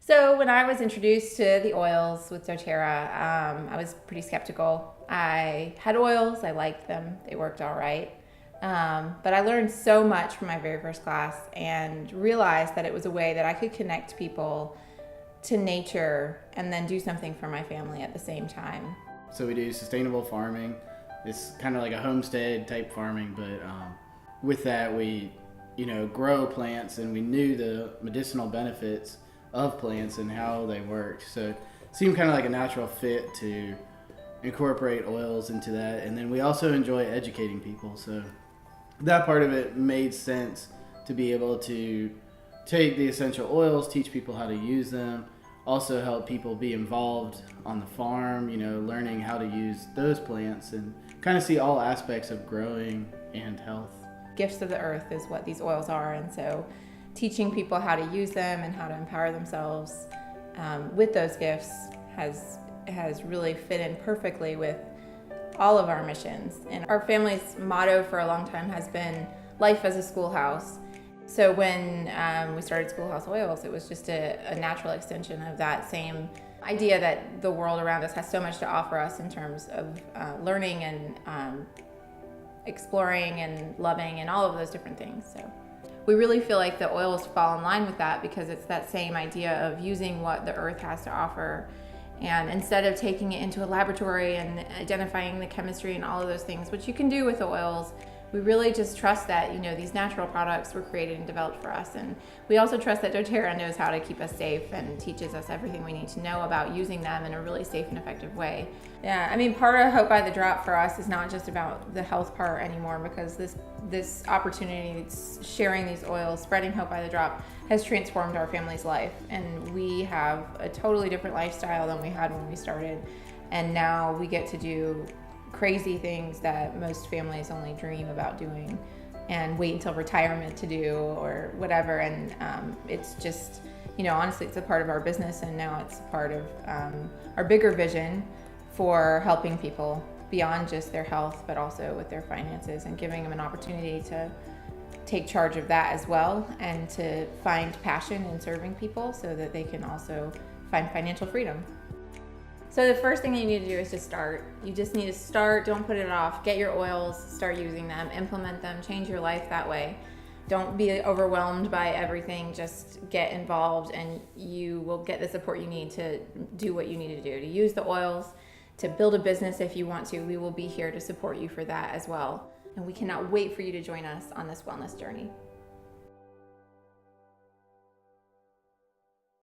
So when I was introduced to the oils with doTERRA, I was pretty skeptical. I had oils, I liked them, they worked all right. But I learned so much from my very first class and realized that it was a way that I could connect people to nature and then do something for my family at the same time. So we do sustainable farming. It's kind of like a homestead type farming, but with that we, grow plants, and we knew the medicinal benefits of plants and how they worked. So it seemed kind of like a natural fit to incorporate oils into that. And then we also enjoy educating people. So that part of it made sense to be able to take the essential oils, teach people how to use them, also help people be involved on the farm, learning how to use those plants and kind of see all aspects of growing and health. Gifts of the earth is what these oils are, and so teaching people how to use them and how to empower themselves with those gifts has really fit in perfectly with all of our missions. And our family's motto for a long time has been life as a schoolhouse. So when we started Schoolhouse Oils, it was just a natural extension of that same idea that the world around us has so much to offer us in terms of learning and exploring and loving and all of those different things. So we really feel like the oils fall in line with that, because it's that same idea of using what the earth has to offer, and instead of taking it into a laboratory and identifying the chemistry and all of those things, which you can do with the oils, we really just trust that these natural products were created and developed for us. And we also trust that doTERRA knows how to keep us safe and teaches us everything we need to know about using them in a really safe and effective way. Yeah, I mean, part of Hope by the Drop for us is not just about the health part anymore, because this opportunity, sharing these oils, spreading Hope by the Drop, has transformed our family's life. And we have a totally different lifestyle than we had when we started. And now we get to do crazy things that most families only dream about doing and wait until retirement to do or whatever. And it's just, honestly, it's a part of our business, and now it's a part of our bigger vision for helping people beyond just their health, but also with their finances, and giving them an opportunity to take charge of that as well, and to find passion in serving people so that they can also find financial freedom. So the first thing you need to do is just start. You just need to start. Don't put it off. Get your oils, start using them, implement them, change your life that way. Don't be overwhelmed by everything. Just get involved, and you will get the support you need to do what you need to do, to use the oils, to build a business if you want to. We will be here to support you for that as well. And we cannot wait for you to join us on this wellness journey.